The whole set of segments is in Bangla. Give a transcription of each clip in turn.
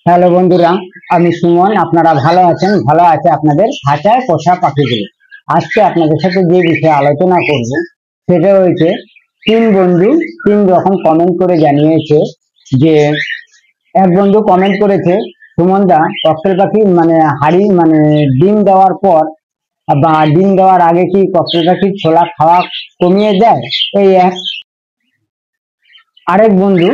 হ্যালো বন্ধুরা, আমি সুমন। আপনারা ভালো আছেন? ভালো আছে আপনাদের খাঁচায় পোষা পাখিগুলো। আজকে আপনাদের সাথে যে বিষয়ে আলোচনা করব সেটা হয়েছে, তিন বন্ধু তিন রকম কমেন্ট করে জানিয়েছে। যে এক বন্ধু কমেন্ট করেছে, সুমন দা, ককটেল পাখি হাড়ি ডিম দেওয়ার পর বা ডিম দেওয়ার আগে কি ককটেল পাখির ছোলা খাওয়া কমিয়ে দেয়? এই এক। আরেক বন্ধু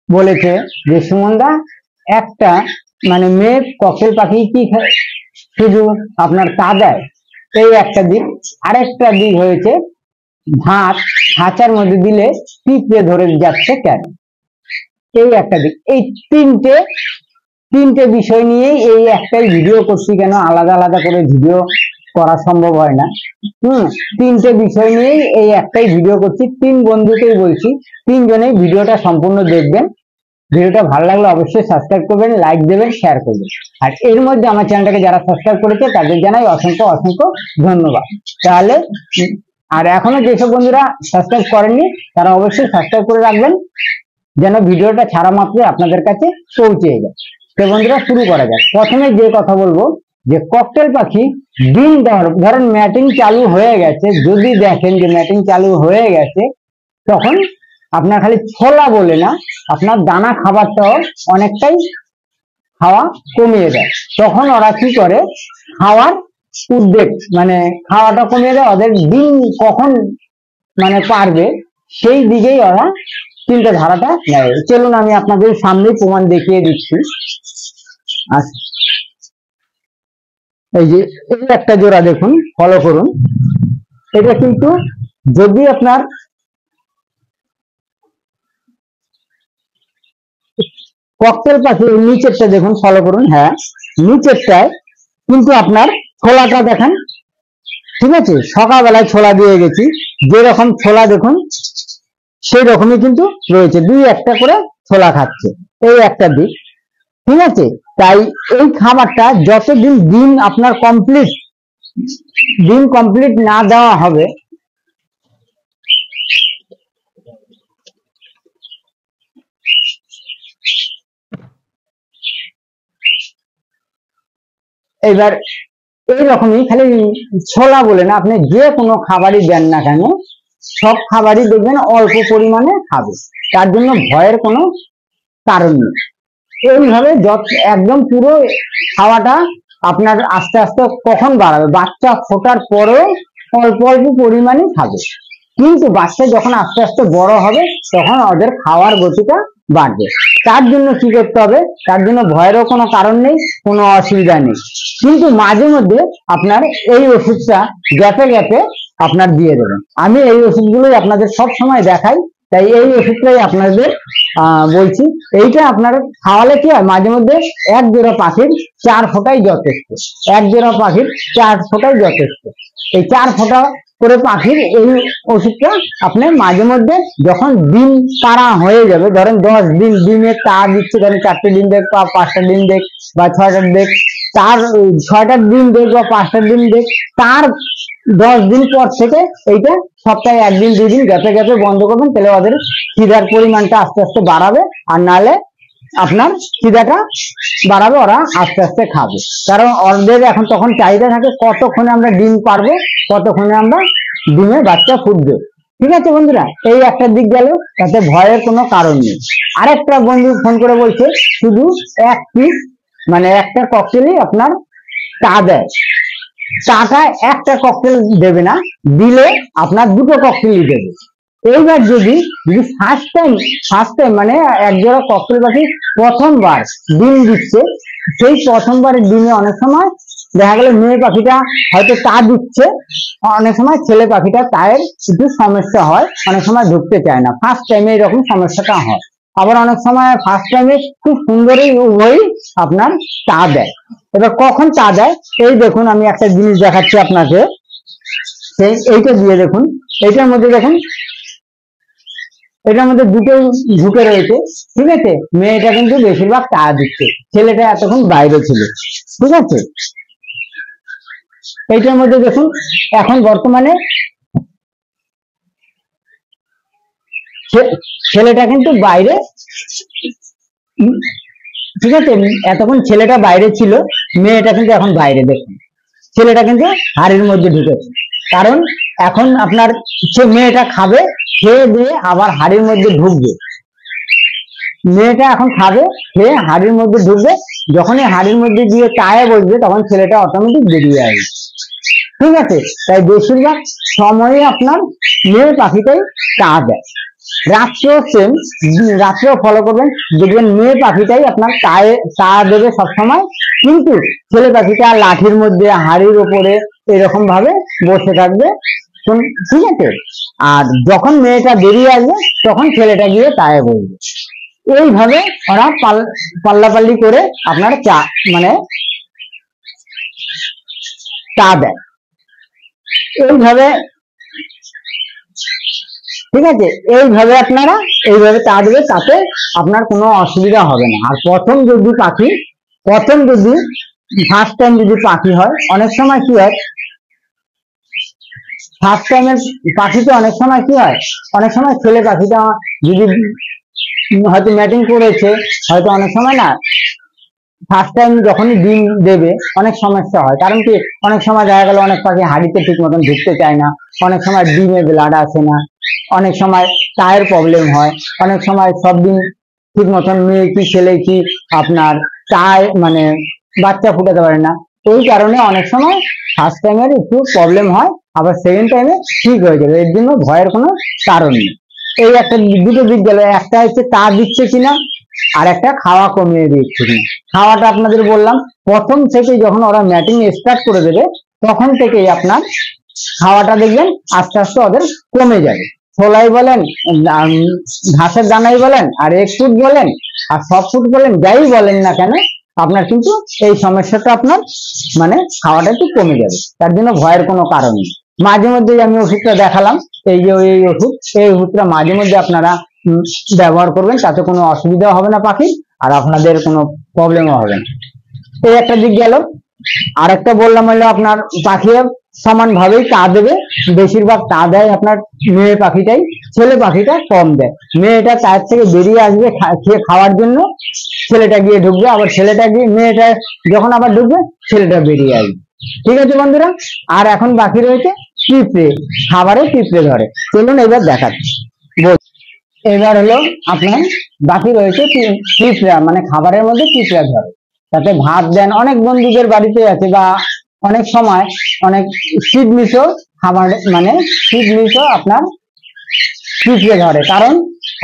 বলেছে যে, সুমন দা, একটা মেয়ে ককটেল পাখি কি শুধু আপনার তা দেয়? এই একটা দিক। আরেকটা দিক হয়েছে, ভাত খাঁচার মধ্যে দিলে পিঁপড়ে ধরে যাচ্ছে কেন? এই একটা দিক। এই তিনটে বিষয় নিয়েই এই একটাই ভিডিও করছি। কেন আলাদা আলাদা করে ভিডিও করা সম্ভব হয় না। তিনটে বিষয় নিয়েই এই একটাই ভিডিও করছি। তিন বন্ধুকেই বলছি, তিনজনেই ভিডিওটা সম্পূর্ণ দেখবেন। ভিডিওটা ভালো লাগলে অবশ্যই সাবস্ক্রাইব করবেন, লাইক দেবেন, শেয়ার করবেন। আর এর মধ্যে আমার চ্যানেলটাকে যারা সাবস্ক্রাইব করেছে তাদের জানাই অসংখ্য অসংখ্য ধন্যবাদ। তাহলে আর এখনো যেসব বন্ধুরা সাবস্ক্রাইব করেননি তারা অবশ্যই সাবস্ক্রাইব করে রাখবেন, যেন ভিডিওটা ছাড়া মাত্রই আপনাদের কাছে পৌঁছে যায়। তো বন্ধুরা, শুরু করা যাক। প্রথমে যে কথা বলবো, যে ককটেল পাখি ডিম দেওয়ার, ধরেন ম্যাটিং চালু হয়ে গেছে, যদি দেখেন যে ম্যাটিং চালু হয়ে গেছে, তখন আপনার খালি ছোলা বলে না, আপনার দানা খাবারটাও অনেকটাই খাওয়া কমিয়ে দেয়। তখন ওরা কি করে, খাওয়ার উদ্বেগ খাওয়াটা কমিয়ে দেয়। ওদের ডিম কখন পারবে সেই দিকেই ওরা চিন্তাধারাটা নেয়। চলুন আমি আপনাদের সামনে প্রমাণ দেখিয়ে দিচ্ছি। আচ্ছা, এই যে এই একটা জোড়া দেখুন, ফলো করুন। এটা কিন্তু যদি আপনার ককটেল পাখির নিচেরটা দেখুন, ফলো করুন। হ্যাঁ, নিচেরটায় কিন্তু আপনার ছোলাটা দেখেন, ঠিক আছে? সকালবেলায় ছোলা দিয়ে গেছি, যেরকম ছোলা দেখুন সেই রকমই কিন্তু রয়েছে, দুই একটা করে ছোলা খাচ্ছে। এই একটা দিক, ঠিক আছে? তাই এই খাবারটা যতদিন ডিম কমপ্লিট না দেওয়া হবে, এবার এইরকমই খালি ছোলা বলে না, আপনি যে কোনো খাবারই দেন না কেন, সব খাবারই দেখবেন অল্প পরিমাণে খাবে। তার জন্য ভয়ের কোনো কারণ নেই। এইভাবে একদম পুরো খাওয়াটা আপনার আস্তে আস্তে কখন বাড়াবে, বাচ্চা ফোটার পরেও অল্প অল্প পরিমাণে খাবে। কিন্তু বাচ্চা যখন আস্তে আস্তে বড় হবে, তখন ওদের খাওয়ার গতিটা বাড়বে। তার জন্য কি করতে হবে? তার জন্য ভয়েরও কোনো কারণ নেই, কোনো অসুবিধা নেই। কিন্তু মাঝে মধ্যে আপনার এই ওষুধটা গ্যাপে গ্যাপে আপনার দিয়ে দেবেন। আমি এই ওষুধগুলোই আপনাদের সব সময় দেখাই, তাই এই ওষুধটাই আপনাদের বলছি। এইটা আপনার খাওয়ালে কি হয়, মাঝে মধ্যে এক জোড়া পাখির 4 ফোঁটাই যথেষ্ট। এক জোড়া পাখির 4 ফোঁটাই যথেষ্ট। এই 4 ফোঁটা করে পাখির এই ওষুধটা আপনি মাঝে মধ্যে যখন ডিম পাড়া হয়ে যাবে, ধরেন 10 দিন ডিমের তা দিচ্ছে, ধরেন 4টে ডিম দেখ বা 5টা ডিম দেখ বা 6টা দেখ, তার 6টা ডিম দেখ বা 5টা ডিম দেখ, তার 10 দিন পর থেকে এইটা সপ্তাহে 1 দিন 2 দিন গ্যাপে গ্যাপে বন্ধ করবেন। তাহলে ওদের খিদার পরিমাণটা আস্তে আস্তে বাড়াবে, আর নালে আপনার খিদাটা বাড়াবে, ওরা আস্তে আস্তে খাবে। কারণ ওদের এখন তখন চাহিদা থাকে কতক্ষণে আমরা ডিম পারবো, কতক্ষণে আমরা ডিমে বাচ্চা ফুটবে। ঠিক আছে বন্ধুরা, এই একটা দিক গেল, তাতে ভয়ের কোনো কারণ নেই। আরেকটা বন্ধু ফোন করে বলছে, শুধু এক পিস একটা ককটেলই আপনার তা দেয়। টাকা একটা ককটেল দেবে না, দিলে আপনার 2টো ককটেলই দেবে। এইবার যদি ফার্স্ট টাইম এক জোড়া ককটেল পাখি প্রথমবার ডিম দিচ্ছে, সেই প্রথমবারের ডিমে অনেক সময় দেখা গেল মেয়ে পাখিটা হয়তো তা দিচ্ছে, অনেক সময় ছেলে পাখিটা তায়ের একটু সমস্যা হয়, অনেক সময় ঢুকতে চায় না। ফার্স্ট টাইমে এরকম সমস্যাটা হয়। আবার অনেক সময় ফার্স্ট টাইমে খুব সুন্দরই উভয়ই আপনার তা দেয়। এবার কখন তা দেয়, এই দেখুন আমি একটা জিনিস দেখাচ্ছি আপনাকে। এইটা দিয়ে দেখুন, এইটার মধ্যে দেখুন, এটার মধ্যে দুটো ঢুকে রয়েছে, ঠিক আছে? মেয়েটা কিন্তু বেশিরভাগ তা দিচ্ছে, ছেলেটা এতক্ষণ বাইরে ছিল, ঠিক আছে? এইটার মধ্যে দেখুন, এখন বর্তমানে ছেলেটা কিন্তু বাইরে ঠিক আছে, এতক্ষণ ছেলেটা বাইরে ছিল, মেয়েটা কিন্তু এখন বাইরে। দেখুন ছেলেটা কিন্তু হাড়ির মধ্যে ঢুকেছে, কারণ এখন আপনার মেয়েটা খাবে, খেয়ে দিয়ে আবার হাড়ির মধ্যে ঢুকবে। মেয়েটা এখন খাবে, খেয়ে হাড়ির মধ্যে ঢুকবে, যখনই হাড়ির মধ্যে দিয়ে চায়ে বসবে তখন ছেলেটা অটোমেটিক বেরিয়ে আসবে। ঠিক আছে, তাই বেশিরভাগ সময়ে আপনার মেয়ে পাখিটাই চা দেয়। রাত্রেও সেম, রাত্রেও ফলো করবেন, দেখবেন মেয়ে পাখিটাই আপনার চা দেবে সবসময়, কিন্তু ছেলে পাখিটা লাঠির মধ্যে হাড়ির ওপরে এরকম ভাবে বসে থাকবে। ঠিক আছে, আর যখন মেয়েটা বেরিয়ে আসবে তখন ছেলেটা গিয়ে চায়ে বসবে। এইভাবে ওরা পাল্লাপাল্লি করে আপনার চা মানে চা দেয় এইভাবে। ঠিক আছে, এইভাবে আপনারা এইভাবে চা দেবে, তাতে আপনার কোনো অসুবিধা হবে না। আর প্রথম যদি ফার্স্ট টাইম যদি পাখি হয়, অনেক সময় কি হয়, ফার্স্ট টাইমের পাখিতে অনেক সময় কি হয়, অনেক সময় ছেলে পাখিটা যদি হয়তো ম্যাটিং করেছে, হয়তো অনেক সময় না ফার্স্ট টাইম যখনই ডিম দেবে অনেক সমস্যা হয়। কারণ কি, অনেক সময় দেখা গেল অনেক পাখি হাড়িতে ঠিক মতন ঢুকতে চায় না, অনেক সময় ডিমে ব্লাড আসে না, অনেক সময় চায়ের প্রবলেম হয়, অনেক সময় সব দিন ঠিক মতন মেয়ে কি ছেলে কি আপনার চায় মানে বাচ্চা ফুটাতে পারে না। এই কারণে অনেক সময় ফার্স্ট টাইমের একটু প্রবলেম হয়, আবার সেকেন্ড টাইমে ঠিক হয়ে যাবে। এর জন্য ভয়ের কোনো কারণ নেই। এই একটা দুটো দিক গেল, একটা হচ্ছে চা দিচ্ছে কিনা, আর একটা খাওয়া কমিয়ে দিচ্ছে কিনা। খাওয়াটা আপনাদের বললাম, প্রথম থেকে যখন ওরা ম্যাটিং স্টার্ট করে দেবে তখন থেকেই আপনার খাওয়াটা দেখবেন আস্তে আস্তে ওদের কমে যাবে। ছোলাই বলেন, ঘাসের দানাই বলেন, আর এক ফুট বলেন, আর সব ফুট বলেন, যাই বলেন না কেন, আপনার কিন্তু এই সমস্যাটা আপনার মানে খাওয়াটা একটু কমে যাবে। তার জন্য ভয়ের কোনো কারণ নেই। মাঝে মধ্যে আমি ওষুধটা দেখালাম, এই যে এই ওষুধ, এই ওষুধটা মাঝে মধ্যে আপনারা ব্যবহার করবেন, তাতে কোনো অসুবিধা হবে না পাখির, আর আপনাদের কোনো প্রবলেমও হবে না। এই একটা দিক গেল। আর একটা বললাম হলো আপনার পাখি সমান ভাবেই চা দেবে, বেশিরভাগ চা দেয় আপনার মেয়ে পাখিটাই, ছেলে পাখিটা কম দেয়। মেয়েটা চায়ের থেকে বেরিয়ে আসবে খেয়ে খাওয়ার জন্য, ছেলেটা গিয়ে ঢুকবে, আবার ছেলেটা গিয়ে মেয়েটা যখন আবার ঢুকবে ছেলেটা বেরিয়ে আসবে। ঠিক আছে বন্ধুরা, আর এখন বাকি রয়েছে পিঁপড়ে, খাবারে পিঁপড়ে ধরে, চলুন এবার দেখাচ্ছি। এবার হলো আপনার বাকি রয়েছে পিঁপড়া, মানে খাবারের মধ্যে পিঁপড়া ধরে, তাতে ভাত দেন। অনেক বন্ধুদের বাড়িতে আছে, বা অনেক সময় অনেক শীত মিশো খাবার মানে শীত মিশো আপনার পিঁপড়ে ধরে। কারণ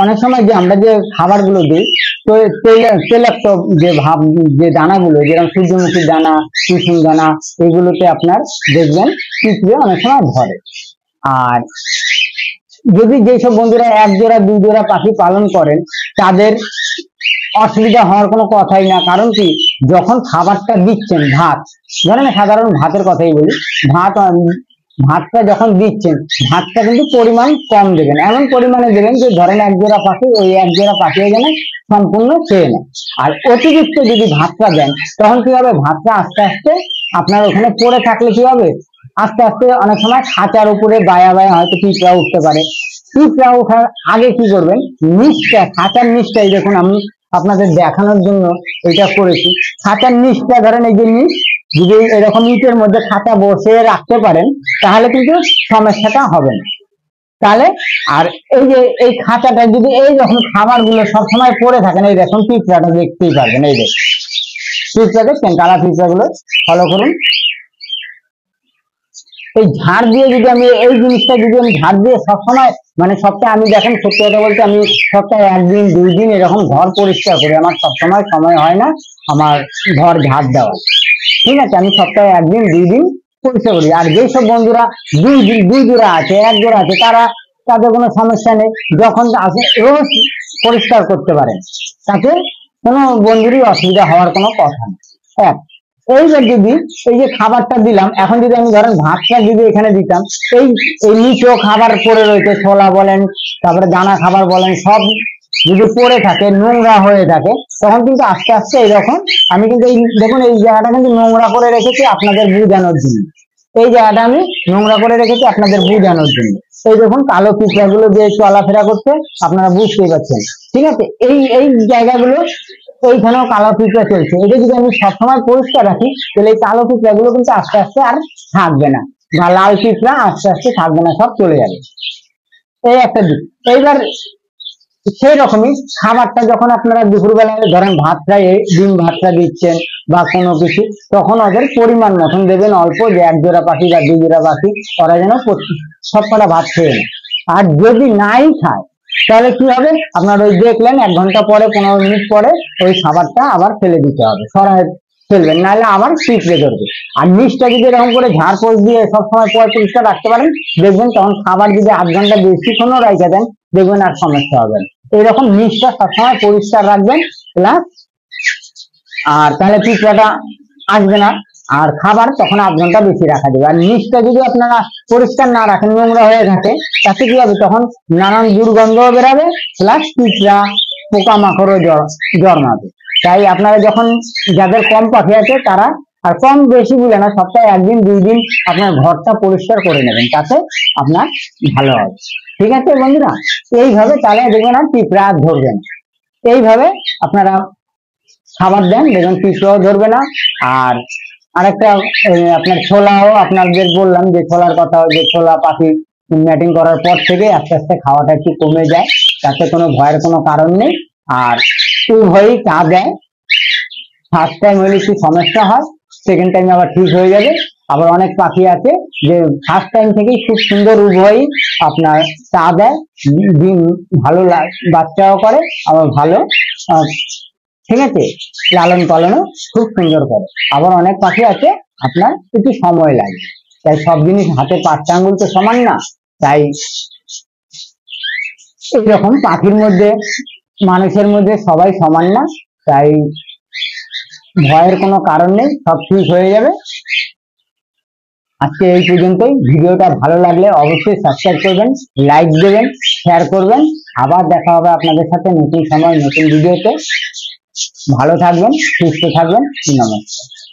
অনেক সময় যে আমরা যে খাবারগুলো দিই, তো তৈলাক্ত যে যে দানাগুলো, যেরকম সূর্যমুখীর দানা, কুসুম দানা, এগুলোতে আপনার দেখবেন পিঁপড়ে অনেক সময় ধরে। আর যদি যেসব বন্ধুরা এক জোড়া দুই জোড়া পাখি পালন করেন, তাদের অসুবিধা হওয়ার কোনো কথাই না। কারণ কি, যখন খাবারটা দিচ্ছেন, ভাত ধরেন, সাধারণ ভাতের কথাই বলি, ভাতটা যখন দিচ্ছেন, ভাতটা কিন্তু পরিমাণ কম দেবেন, এমন পরিমাণে দেবেন যে ধরেন এক জোড়া পাখি, ওই এক জোড়া পাখি যেন সম্পূর্ণ খেয়ে নেয়। আর অতিরিক্ত যদি ভাতটা দেন, তখন কি হবে, ভাতটা আস্তে আস্তে আপনার ওখানে পড়ে থাকলে কি হবে, আস্তে আস্তে অনেক সময় খাঁচার উপরে বায়া হয়তো পিঁপড়া উঠতে পারে। পিঁপড়া ওঠার আগে কি করবেন, নিচটা, খাঁচার নিচটাই দেখুন, আমি আপনাদের দেখানোর জন্য এটা করেছি। খাঁচার নিচটা ধরেন, এই যে নিচ, যদি এরকম ইটের মধ্যে খাঁচা বসে রাখতে পারেন, তাহলে কিন্তু সমস্যাটা হবে না। তাহলে আর এই যে এই খাঁচাটা যদি এই যখন খাবারগুলো সবসময় পড়ে থাকেন, এই দেখুন পিঁপড়াটা দেখতেই পারবেন, এই দেখুন পিঁপড়া দেখছেন, কালা পিঁপড়াগুলো ফলো করুন। এই ঝাড় দিয়ে যদি আমি এই জিনিসটা যদি আমি ঝাড় দিয়ে সবসময় মানে সপ্তাহে, আমি দেখেন সত্যি কথা বলতে, আমি সপ্তাহে একদিন দুই দিন এরকম ঘর পরিষ্কার করি, আমার সবসময় সময় হয় না আমার ঘর ঝাড় দেওয়া। ঠিক আছে, আমি সপ্তাহে একদিন দুই দিন পরিষ্কার করি। আর যেসব বন্ধুরা দুই জোড়া আছে, এক জোড়া আছে, তাদের কোনো সমস্যা নেই, যখন আসে রোজ পরিষ্কার করতে পারেন, তাতে কোনো বন্ধুরই অসুবিধা হওয়ার কোনো কথা নেই। এইবার যদি এই যে খাবারটা দিলাম, এখন যদি আমি ধরেন ভাতটা যদি এখানে দিতাম, এই নিচেও খাবার পড়ে রয়েছে, ছোলা বলেন, তারপরে দানা খাবার বলেন, সব যদি পড়ে থাকে, নোংরা হয়ে থাকে, তখন কিন্তু আস্তে আস্তে এইরকম, আমি কিন্তু এই দেখুন এই জায়গাটা কিন্তু নোংরা করে রেখেছি আপনাদের বোঝানোর জন্য, এই জায়গাটা আমি নোংরা করে রেখেছি আপনাদের বোঝানোর জন্য। এই দেখুন কালো পিঁপড়াগুলো যে চলাফেরা করছে, আপনারা বুঝতেই পারছেন। ঠিক আছে, এই জায়গাগুলো এইখানেও কালো পিঁপড়া চলছে। এটা যদি আমি সবসময় পরিষ্কার রাখি তাহলে এই কালো পিঁপড়া গুলো কিন্তু আস্তে আস্তে আর থাকবে না, বা লাল পিঁপড়া আস্তে আস্তে থাকবে না, সব চলে যাবে। এই একটা দিক। এইবার সেই রকমই খাবারটা যখন আপনারা দুপুরবেলায় ধরেন ভাতটা ডিম ভাতটা দিচ্ছেন বা কোনো কিছু, তখন ওদের পরিমাণ মতন দেবেন অল্প, যে 1 জোড়া পাখি বা 2 জোড়া পাখি ওরা যেন সবকটা ভাত খেয়ে নেয়। আর যদি নাই খায় তাহলে কি হবে, আপনার ওই দেখলেন 1 ঘন্টা পরে 15 মিনিট পরে ওই খাবারটা আবার ফেলে দিতে হবে, সরাই ফেলবেন, নাহলে আবার পিঁপড়ে ধরবে। আর নিচটা যদি এরকম করে ঝাড় পোছ দিয়ে সবসময় পরিষ্কার রাখতে পারেন, দেখবেন তখন খাবার যদি 8 ঘন্টা বেশিক্ষণও রেখে দেন দেখবেন আর সমস্যা হবে না। এইরকম নিচটা সবসময় পরিষ্কার রাখবেন প্লাস, আর তাহলে পিঁপড়াটা আসবে না। আর খাবার তখন 8 ঘন্টা বেশি রাখা যাবে। আর নিচটা যদি আপনারা পরিষ্কার না রাখেন, নোংরা হয়ে থাকে, তাতে কি হবে, তখন নানান দুর্গন্ধ বেরাবে প্লাস পিঁপড়া পোকামাকড়ও জন্মাবে। তাই আপনারা যখন, যাদের কম পাখি আছে তারা, আর কম বেশি বলে না, সপ্তাহে 1 দিন 2 দিন আপনার ঘরটা পরিষ্কার করে নেবেন, তাতে আপনার ভালো হবে। ঠিক আছে বন্ধুরা, এইভাবে তাহলে দেখবেন আর পিঁপড়া আর ধরবে না। এইভাবে আপনারা খাবার দেন, দেখবেন পিঁপড়াও ধরবে না। আর আরেকটা আপনার ছোলাও, আপনাদের বললাম যে ছোলার কথা, যে ছোলা পাখি ম্যাটিং করার পর থেকে আস্তে আস্তে খাওয়াটা একটু কমে যায়, তাতে কোনো ভয়ের কোনো কারণ নেই। আর উভয়ই চা দেয়, ফার্স্ট টাইম হলে একটু সমস্যা হয়, সেকেন্ড টাইম আবার ঠিক হয়ে যাবে। আবার অনেক পাখি আছে যে ফার্স্ট টাইম থেকেই খুব সুন্দর উভয়ই আপনার চা দেয়, ডিম ভালো বাচ্চাও করে, আবার ভালো ঠিক আছে লালন পালনও খুব সুন্দর করে। আবার অনেক পাখি আছে আপনার একটু সময় লাগে, তাই সব জিনিস হাতে 5 আঙ্গুল তো সমান না। তাই এইরকম পাখির মধ্যে মানুষের মধ্যে সবাই সমান না, তাই ভয়ের কোনো কারণ নেই, সব ঠিক হয়ে যাবে। আজকে এই পর্যন্তই। ভিডিওটা ভালো লাগলে অবশ্যই সাবস্ক্রাইব করবেন, লাইক দেবেন, শেয়ার করবেন। আবার দেখা হবে আপনাদের সাথে নতুন সময় নতুন ভিডিওতে। ভালো থাকবেন, সুস্থ থাকবেন, নমস্কার।